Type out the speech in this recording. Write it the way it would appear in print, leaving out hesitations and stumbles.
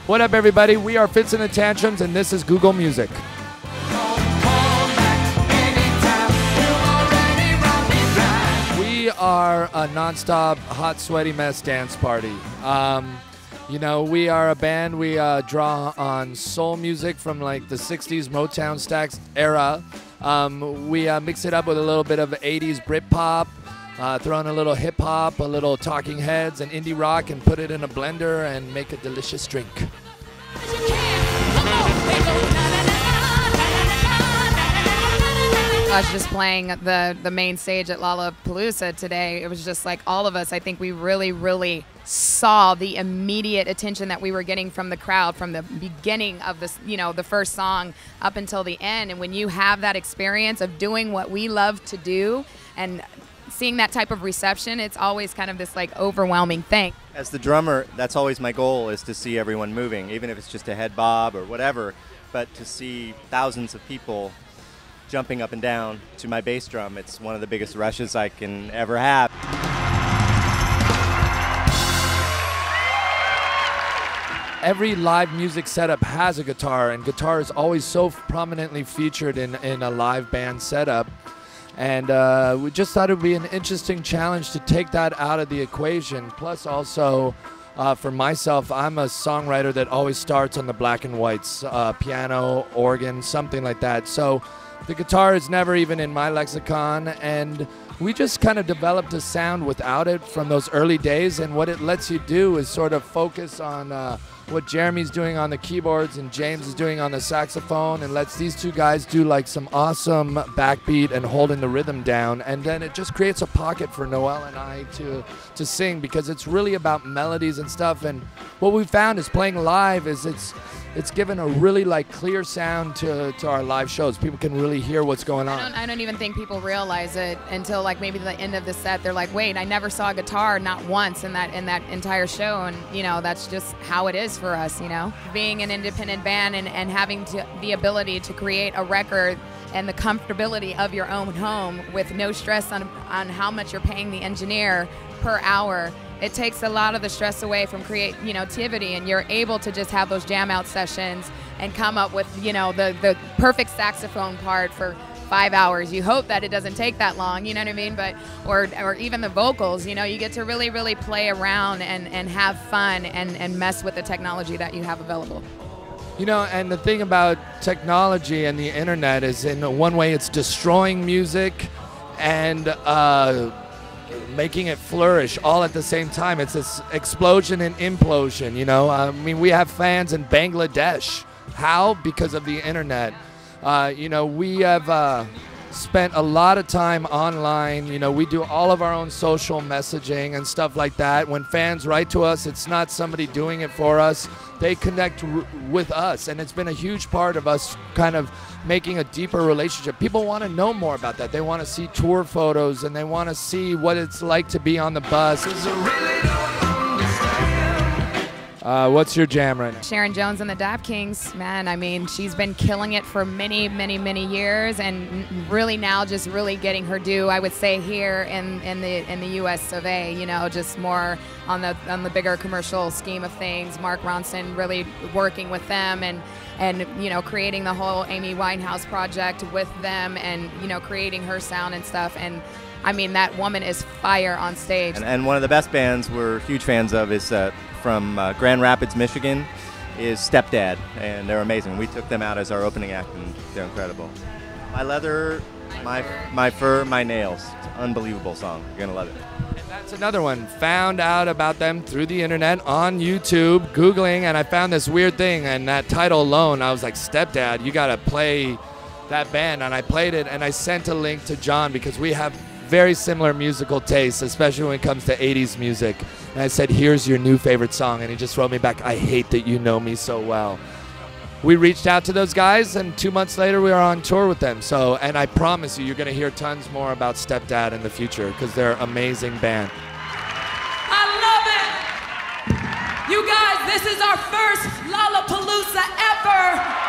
What up, everybody? We are Fitz the Tantrums, and this is Google Music. We are a non-stop, hot, sweaty mess dance party. You know, we are a band. We draw on soul music from like the 60s Motown Stax era. We mix it up with a little bit of 80s Britpop, throw in a little hip hop, a little Talking Heads, and indie rock, and put it in a blender and make a delicious drink. I was just playing the main stage at Lollapalooza today. It was just like all of us, I think we really saw the immediate attention that we were getting from the crowd from the beginning of this, you know, the first song up until the end. And when you have that experience of doing what we love to do and seeing that type of reception, it's always kind of this like overwhelming thing. As the drummer, that's always my goal, is to see everyone moving, even if it's just a head bob or whatever, but to see thousands of people jumping up and down to my bass drum, it's one of the biggest rushes I can ever have. Every live music setup has a guitar, and guitar is always so prominently featured in a live band setup. And we just thought it would be an interesting challenge to take that out of the equation. Plus also, for myself, I'm a songwriter that always starts on the black and whites, piano, organ, something like that. So the guitar is never even in my lexicon, and we just kind of developed a sound without it from those early days. And what it lets you do is sort of focus on what Jeremy's doing on the keyboards and James is doing on the saxophone, and lets these two guys do like some awesome backbeat and holding the rhythm down. And then it just creates a pocket for Noel and I to sing, because it's really about melodies and stuff. And what we found is playing live is it's given a really like clear sound to our live shows. People can really hear what's going on. I don't even think people realize it until like maybe the end of the set. They're like, wait, I never saw a guitar not once in that entire show. And you know, that's just how it is for us, you know. Being an independent band and having the ability to create a record and the comfortability of your own home with no stress on how much you're paying the engineer per hour. It takes a lot of the stress away from creativity, and you're able to just have those jam out sessions and come up with, you know, the perfect saxophone part for 5 hours. You hope that it doesn't take that long, you know what I mean? But or even the vocals, you know, you get to really play around and have fun and mess with the technology that you have available. You know, and the thing about technology and the internet is, in one way, it's destroying music and making it flourish all at the same time. It's this explosion and implosion, you know. I mean, we have fans in Bangladesh. How? Because of the internet. You know, we have spent a lot of time online. You know, we do all of our own social messaging and stuff like that. When fans write to us, it's not somebody doing it for us. They connect with us, and it's been a huge part of us kind of making a deeper relationship. People want to know more about that. They want to see tour photos, and they want to see what it's like to be on the bus. What's your jam right now? Sharon Jones and the Dap Kings, man, I mean, she's been killing it for many years, and really now just really getting her due, I would say, here in the US of A, you know, just more on the bigger commercial scheme of things. Mark Ronson really working with them and you know, creating the whole Amy Winehouse project with them, and you know, creating her sound and stuff. And I mean, that woman is fire on stage. And one of the best bands we're huge fans of is from Grand Rapids, Michigan, is Stepdad, and they're amazing. We took them out as our opening act, and they're incredible. My leather, my fur, my nails. It's an unbelievable song. You're gonna love it. And that's another one. Found out about them through the internet, on YouTube, Googling, and I found this weird thing, and that title alone, I was like, Stepdad, you gotta play that band. And I played it, and I sent a link to John, because we have very similar musical tastes, especially when it comes to 80s music. And I said, here's your new favorite song. And he just wrote me back, I hate that you know me so well. We reached out to those guys, and 2 months later we are on tour with them. So, and I promise you, you're going to hear tons more about Stepdad in the future, because they're an amazing band. I love it! You guys, this is our first Lollapalooza ever!